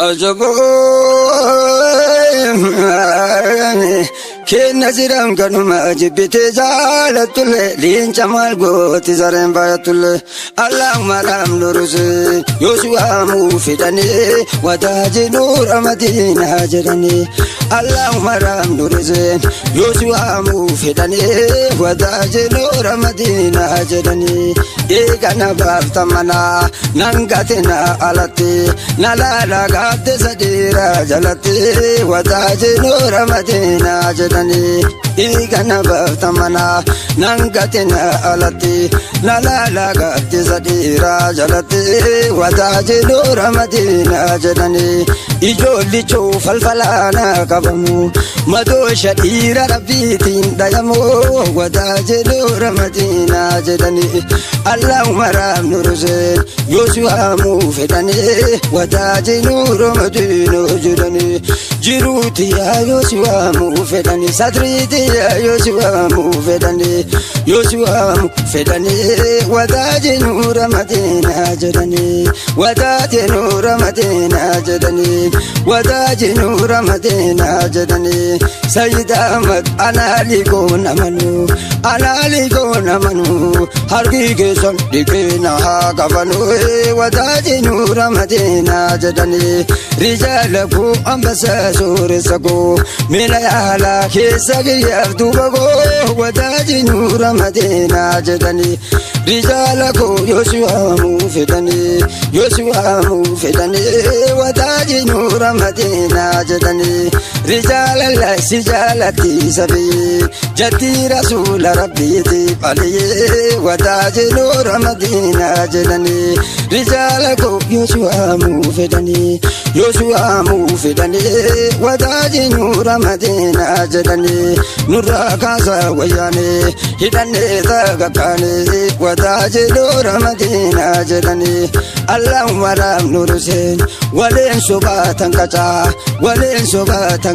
Ajabo Kena ziram kanuma jibite jalatule lincha malgoti zaren bayatule Allahumma ram nuruse Yoshua mufidani wadaji nur Madina jadani Allahumma ram nuruse Yoshua mufidani wadaji nur Madina jadani Egana baftamana nangatina alati nalala gate sadira jalati wadaji nur Madina jadani Igana baftamana nangatina alati nalala gate sadira jalati wadaji nur Madina jadani Ijoli cho falfalana kabamu mado shadira rabbitin dayamu wadaji nur Madina jadani Allahumma ram nuruse Yoshua mufidani wadaji nur Madina jadani Jiruti ya Yoshua mufidani Sadriti ya Yoshua mufidani Yoshua mufidani wadaji nur Madina jadani wadaji nur Madina jadani wadaji nur Madina jadani Sayyid Ahmad anali gona manu hargi ke son dikena ha gavanu wadaji nur Madina jadani rijalaku ambasa sore sago milayala ke sagi abdubago wadaji nur Madina jadani rijalaku Yoshua mufidani wadaji nur Madina jadani rijalala sijalati sabi jati rasul rabbiti aliye wadaji nur Madina jadani rijalaku Yoshua mufidani wadaji nur Madina jadani nurra kaza wayane hidane tagakane wadaji nur Madina jadani Allahumma ram nuruse walen sobatan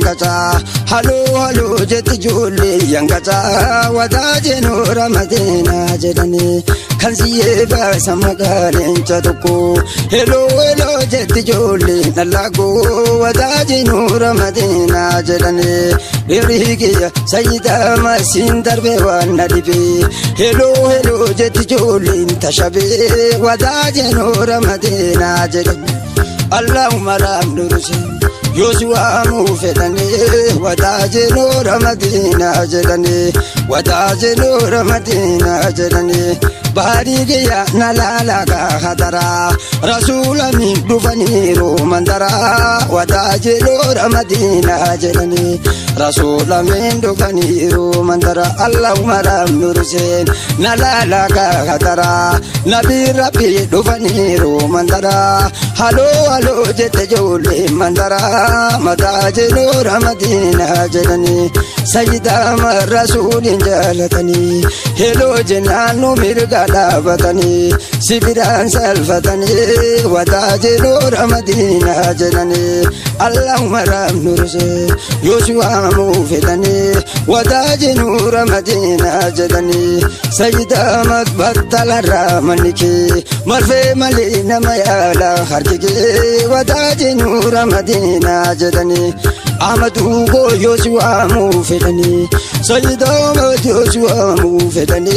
kacha halu jeti juli yang kacha wadaji nur Madina jadani kansiye ba samagalen chaduko hello jeti juli nalago wadaji nur Madina jadani irhigiya sayyida masin darbe wanadibi hello jeti juli tashabe wadaji nur Madina jadani Allahumma ram nuruse Yoshua mufidani wadaji nur Madina jadani barigiya nalala ga hadara rasula min dufani romandara wadaji nur Madina jadani rasula min dufani romandara Allahumma ram nuruse nalala ga hadara nabi rabbi dufani romandara halo jete jole mandara madaji nur Madina jadani Sayyid Ahmad rasulin jalatani hello jenanu mirga dabatani sibiran salfatani wadaji nur Madina jadani Allahumma ram nuruse Yoshua mufidani wadaji nur Madina jadani Sayyid Ahmad battala ramaniki marfe malina mayala harkiki wadaji nur Madina jadani Ahmadu go Yoshua mufidani Sayyid Ahmad Yoshua mufidani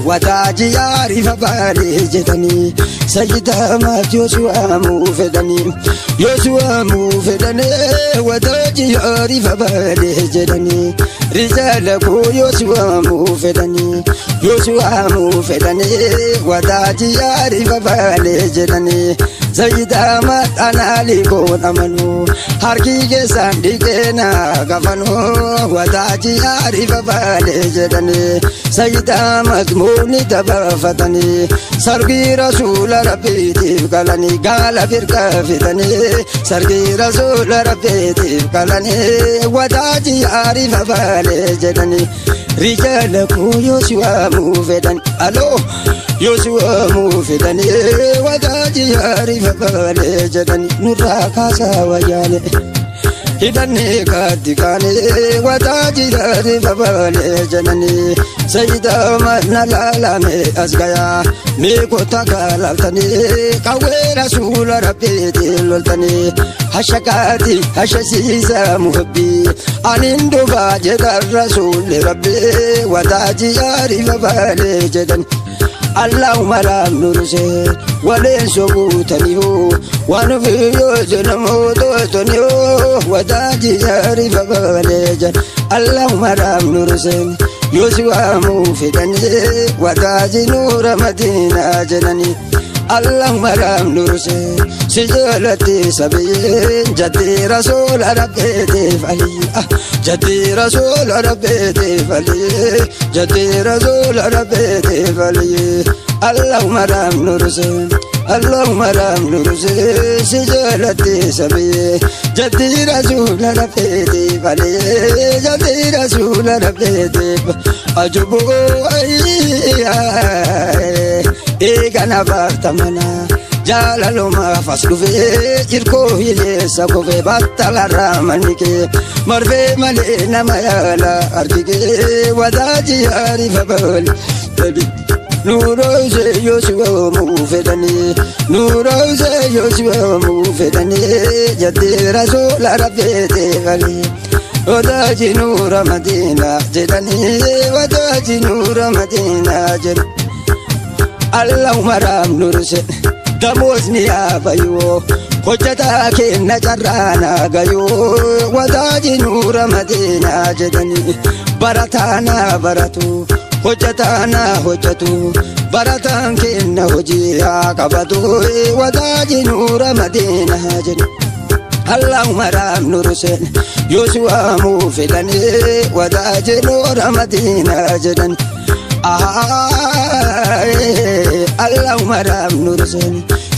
wadaji arifa bali jadani Sayyid Ahmad Yoshua mufidani wadaji arifa bali jadani rijalaku Yoshua mufidani wadaji arifa bali jadani Sayyid Ahmad anali gona manu harki ke sandike na gavanu wadaji arifa bali jadani Sayyid Ahmad muni tabafatani sargi rasul rabbiti kalani gala firka fitani sargi rasul rabbiti kalani wadaji arifa bali jadani rijalaku Yoshua mufidani alo Yoshua mufidani wadaji arifa bali jadani nurra kasa wayane hidane katikane wadaji arifa bali jadani Sayyid Ahmad nalalame asgaya me kota galaltani kawe rasul rabbiti loltani hashakati hashasisa muhabbi anindu bajeda rasul rabbi wadaji arifa bale jedan Allahumma lam nurse walen sobutaniyo wanufiyo zenamoto wadaji arifa bale jedan Allahumma lam nurse Yosua mufidani wadaji nura madina jedani Allahumma ram nurse sijalati sabiyin jati rasul rabbiti fali jati rasul rabbiti fali jati rasul rabbiti fali Allahumma ram nurse Allahumma ram nurse sijalati sabiyin jati rasul rabbiti fali jati rasul rabbiti ajubu Egana bartamana jalaluma faskuve irko hile sakuve batala ramanike marve male namayala artige wadaji arifa bal nuroze Yosua mufedani nuroze Yosua mufedani jati rasul rabbiti fali wadaji nura madina jedani wadaji nura madina jedani Allahumma ram nurse damozni abayo hojjata kenna jarrana gayo wadaji nura madina jedani baratana baratu hojjatana hojjatu baratan kenna hojiya qabatu wadaji nura madina jedani Allahumma ram nurse Yosua mufidani wadaji nura madina jedani Allahumma ram nurse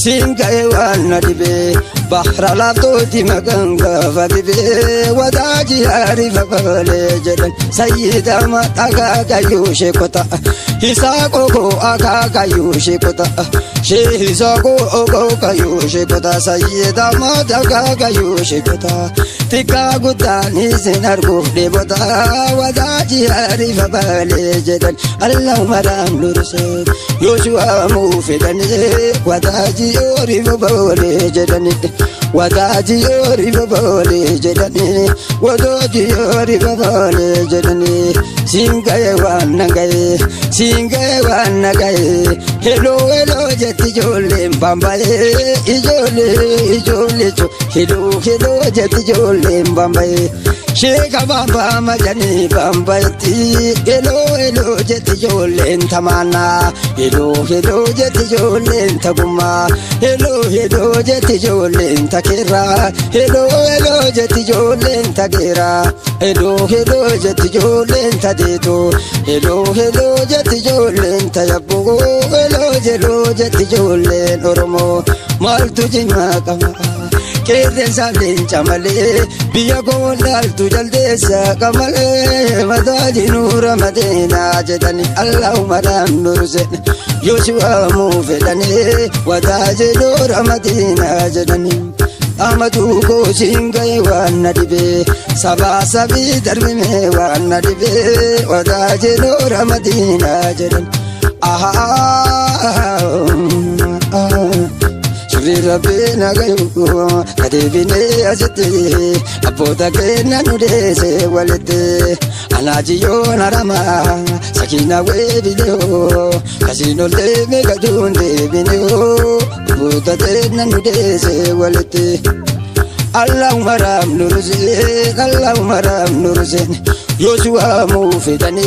singa ewana dibe bahra laftoti maganga fadibe wadaji arifa bale jedan sayyida mataga kayushe kota hisako ko aka kayushe kota hisako ko kayushe kota sayyida mataga kayushe kota tika gudani sinargo debota wadaji arifa bale jedan Allahumma ram nurse Yosua mufidani wadaji arifa bale jedan wadaji arifa bale jedani wadaji arifa bale jedani singaye wanagaye hello hello jeti jole bambaye ijole cho hello jeti jole bambaye sheka bamba majani bambayati hello jeti jole tamana hello jeti jole taguma hello jeti jole takira hello jeti jole tagira hello jeti jole tadeto hello jeti jole tayabugo hello jeti jole oromo maltu jinma kama Keden salin chamale biya gondal tu jalde sa kamale wadaji nura madina jedani Allahumma ram nurse Yosua mufidani wadaji nura madina jedani Amadu ko singai wana dibe saba sabi darme wana dibe wadaji nura madina jedani Rabbina gayu kadibine azete apota kena nudese walete anajiyo narama sakina we video kasino le mega dunde video apota kena nudese walete Allahumma ram nurse Yosua mufidani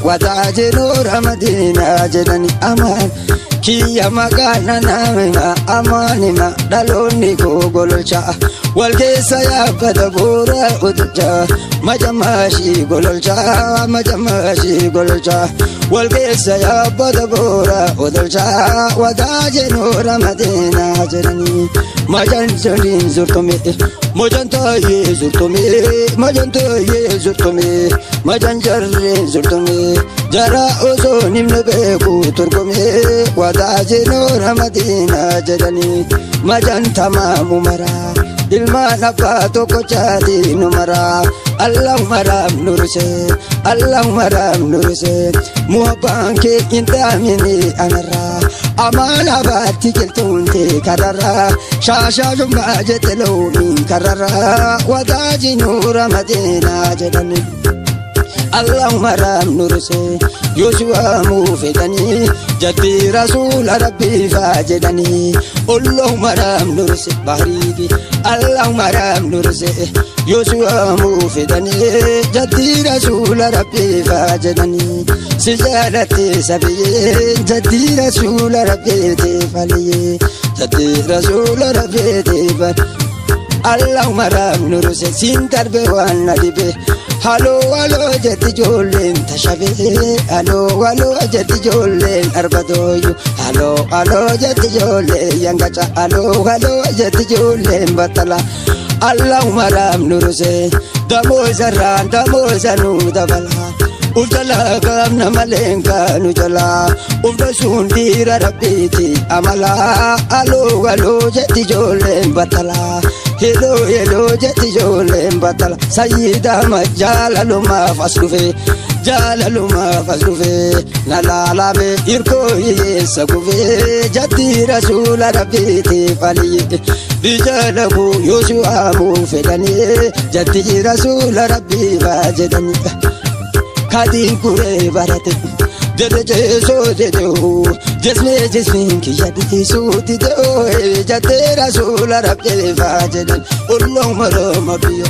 wadaji nura madina jedani aman Kiya magana namena amanima daloni ko gololcha walkesa ya badabura udja majamashi gololcha walkesa ya badabura udja wadaje nura madina jedani majanjolin zurtome mojantaye zurtome majanjarin zurtome jara ozo nimne beku turgome wadaji nura madina jedani majan tamamu mara ilmaan abbaa tokko chaati numara Allahumma ram nurse Allahumma ram nurse muhabbaan kee intaamini anarra amana baatti keltuunte kararra shaashaa jummaa jette loomiin kararra wadaaji nuura madeenaa jedhani Allahumma ram nurse Yoshua mufedani jatti rasul rabbi fajidani Allahumma ram nurse bahriki Allahumma ram nurse Yoshua mufedani jatti rasul rabbi fajidani sijalati sabiye jatti rasul rabbi tefaliye jatti rasul rabbi tefal Allahumma ram nurse sintarbe wana dibe Halo halo jati jolen tashabe halo jati jolen arbadoyu halo jati jolen yangacha halo jati jolen batala Allahumma ram nurse damo zanu dabala Ujala gamna malenka nujala Uvdasundira rabiti amala halo jati jolen batala Hello jati jolen batala Sayyida majala luma faslufe Nalalabe irko yesa kufe Jati rasula rabiti faliye Bijalaku Yoshua mufedani Jati rasula rabbi vajedani Kadin kure barate Jete so jeto Jesme ki jati so tito Jate rasula rabbi vajedan Allahumma ramabiyo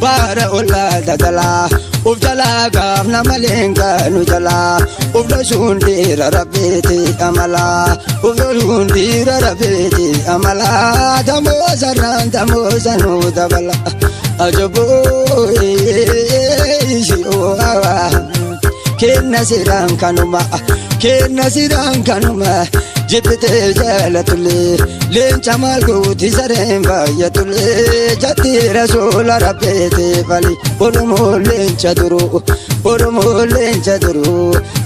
Bara ola dagala Ufjala gafna malenka nujala Ufdashundira rabiti amala Ufdashundira rabiti amala Damo zanu dabala Ajabo Kenna siran kanuma Jibite jalatule Lencha malguti zaremba yatule Jati rasula rabete fali Oromo lencha duru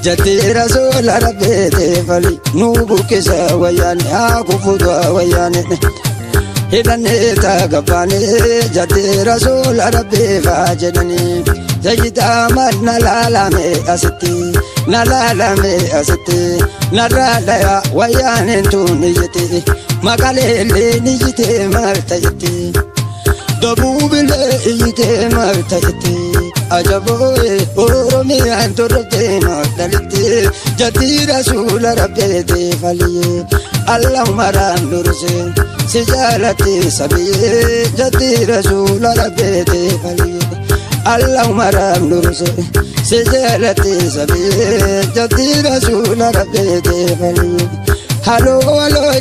Jati rasula rabete fali Nubu kesa wayane Akufudwa wayane Hidane tagapane Jati rasula rabbe vajedani Jayita man nalalame asiti Naralaya wayane tuniyete Makalele niyite martayete Dobubile iyite martayete Ajaboe oromi antorte martalite Jati rasula rabbete faliye Allahumma ram nurse sijalati sabiye Jati rasula rabbete faliye Allahumma ram nurse sijalati sabiye Jati rasula rabbete faliye Halo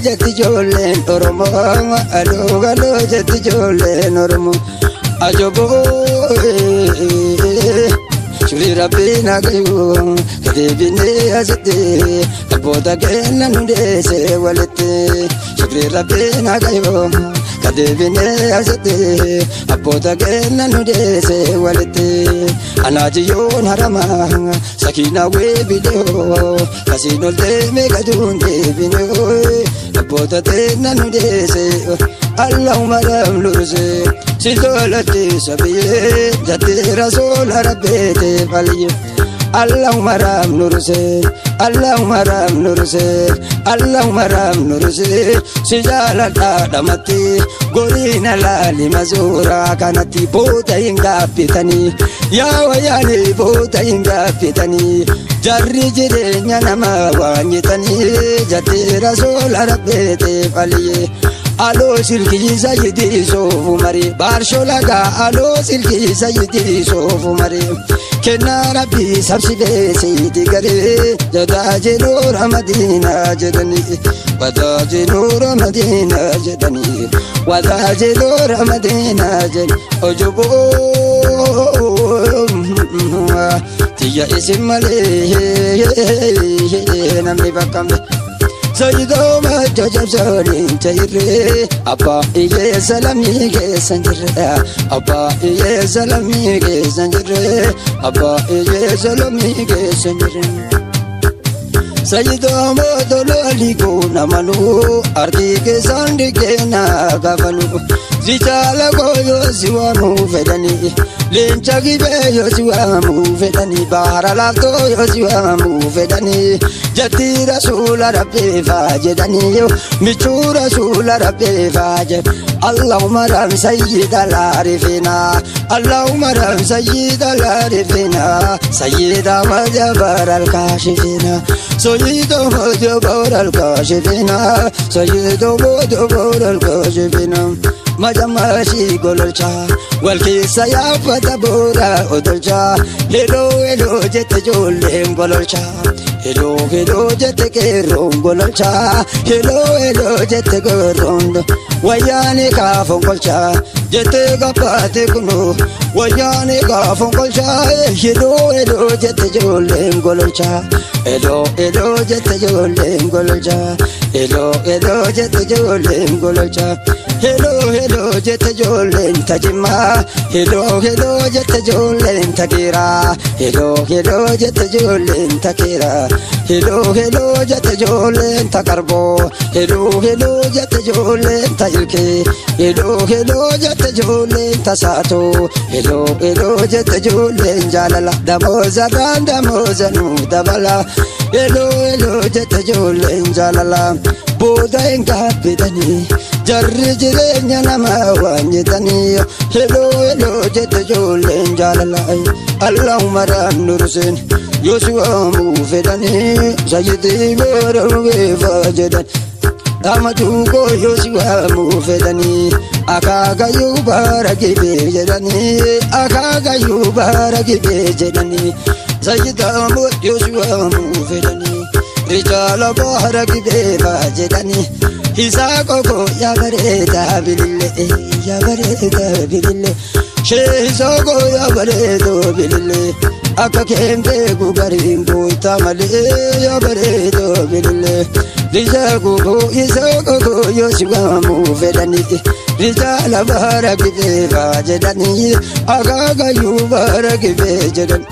jati jolen oromo Halo jati jolen oromo Ajobo Shuri rabbi nagayu Kadebine azete Kapoda kena nundese walete Shuri rabbi nagayu Kadebine azete Kapoda kena nundese walete Anajiyon harama Sakina we video Kasinol de megadunde video Kapoda kena nundese Allahumma ram nurse Sidolati sabiye Jati rasul rabbete faliye Allahumma ram nurse Sijalata damati Gorina lali mazura kanati Bota inga pitani Ya wayani bota inga pitani Jarri jire nyanama wanyitani Jati rasul rabbete faliye Alo silki sayidi sofu mari Barsholaga alo silki sayidi sofu mari Kenna rabbi sabsibe seyidi gare Jadaje nura madina jedani Wadaje nura madina jedani Wadaje nura madina jedani Ojobo Tiya isim male Namni bakambe Sayyido majajab sarin chayre Abba iye salami ke sanjre Abba iye salami ke sanjre Abba iye salami ke sanjre Sayyido modolo ligo namanu Ardi ke sandi ke na gavalu Zichaala koyo siwamu fedani Lencha gibe yo siwamu fedani Bahara lafto yo siwamu fedani Jati rasula rabbi fajedani yo Michu rasula rabbi fajed Allahumma ram sayyid al-arifina Allahumma ram sayyid al-arifina Sayyid majabar al-kashifina Sayyid majabar al-kashifina Sayyid majabar al-kashifina Majamashi gololcha Walkisa ya fatabura odolcha Hello hello jete jolem gololcha Hello hello jete kerom gololcha Hello hello jete gorondo Wayane ka fonkolcha Jete kapate kuno Wayane ka fonkolcha Hello hello jete jolem gololcha Hello hello jete jolem gololcha Hello hello jete jolem gololcha Hello hello jete jolem tajima Hello hello jete jolem takira Hello hello jete jolem takira Hello hello jete jolem takarbo Hello hello jete jolem tajilke Hello hello jete jolem tasato Hello hello jete jolem jalala damozanu dabala Hello hello jete jolem jalala Boda enga bedani Jarri jirenya nama wanyetani Hello hello jete jolen jalalai Allahumma ram nurusin Yosua mufedani Sayyidi barawe fajedan Amaduko Yosua mufedani Akaga yubaraki bejedani Akaga yubaraki bejedani Sayyida mut Yosua mufedani Rijala baharaki bejedani Hisakoko ya bareda bilille Shehisoko ya baredo bilille Akakembe gugaringo tamale ya baredo bilille Rijagoko hisakoko yoshiwamu vedani Rijala baraki bejedani Agaga yubaraki bejedan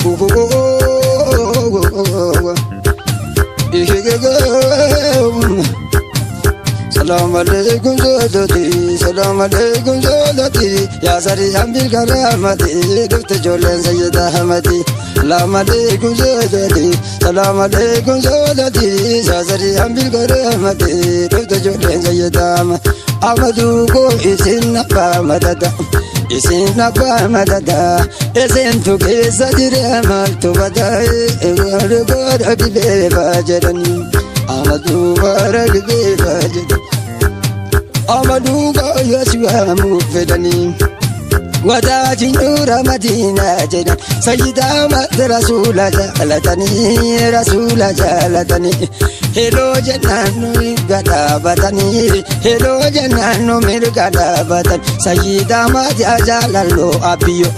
Salam alaikum zolati Ya sari hambil karamati Dufta jolen sayyida hamati Salam alaikum zolati Ya sari hambil karamati Dufta jolen sayyida hamati Amadu ko isin napa madada Isin napa madada Isin tuke sajire amal tubada Egwar gora gibe bajarani Amadu bara gibe bajarani Amadu ga yasiwa mufedani Wadaji nura madina jena Sayyida mat rasula jalatani Hello jannanu gada batani Hello jannanu mir gada batan Sayyida mat jalalo abiyo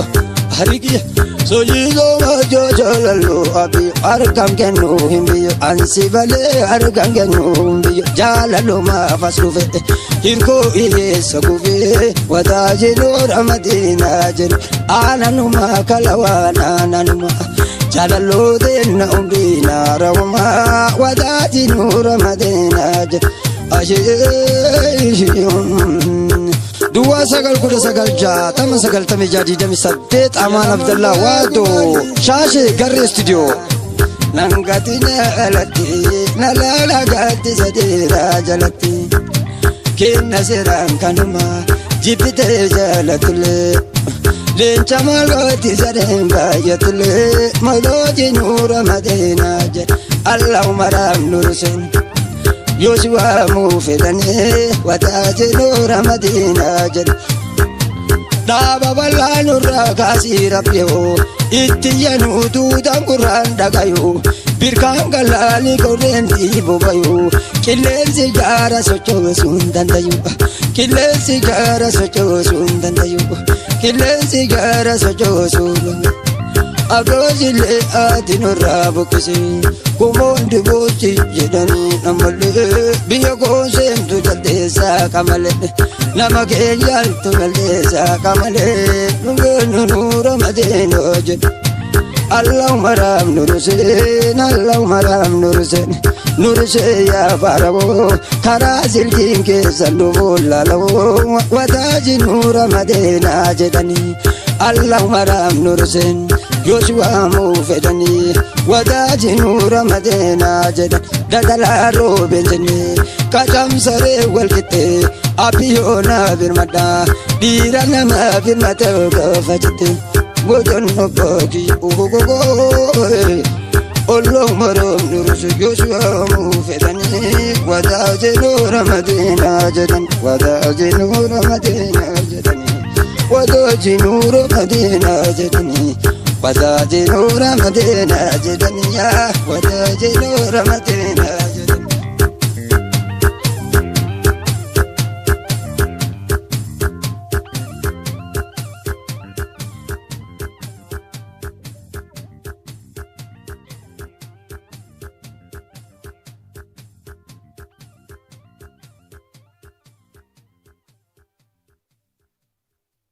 Hariki Sojizo majo jalalo abiyo Arkam kenu himbiyo Ansibale arkam kenu himbiyo Jalalo mafaslufe Hirko iye sakufe Wadaji nura madina jena Ananuma kalawana ananuma Jalalo dena umbina rawama Wadaji nura madina jena Ashiyun Dua sagal kuda sagal ja Tama sagal tami jadi demi sadet Aman Abdullah Wado Shashe Garre Studio Nangatina alati Nalala gati sadira jalati Kina siran kanuma Jipite jalatule Lencha malgoti sadem bayatule Maloji nura madina jet Allahumma ram nurusin Yosua mufedani Wataji nura madina jet Daba bala nura kasi rabyo Ittiyanu tutan kuran dagayo Birkan galali korenti bobayo Kilensi gara socho sundandayo Kilensi gara socho sundandayo Kilensi gara socho sundandayo Agozile adinura bukisi Kumondi bochi jedani namale Biya konsem tu jaldesa kamale Nama kejal tu jaldesa kamale Nungenu nura madeno jed اللهم رام نورسين اللهم رام نورسين نورسين يا فارو كراسل دين كيسلو لالو وتاج نور مدينة جدني اللهم رام نورسين يوشوا موفدني وتاج نور مدينة جدن ددلا روبنجني كجم سري والكتي أبيونا بالمدى ديرنا ما بالمدى فجتي وجن باقي اللهم رب نورس يوشوا موفدني وتاج نور مدينة جدن وتاج نور مدينة جدني وتاج نور مدينة جدني وتاج نور مدينة جدني وتاج نور مدينة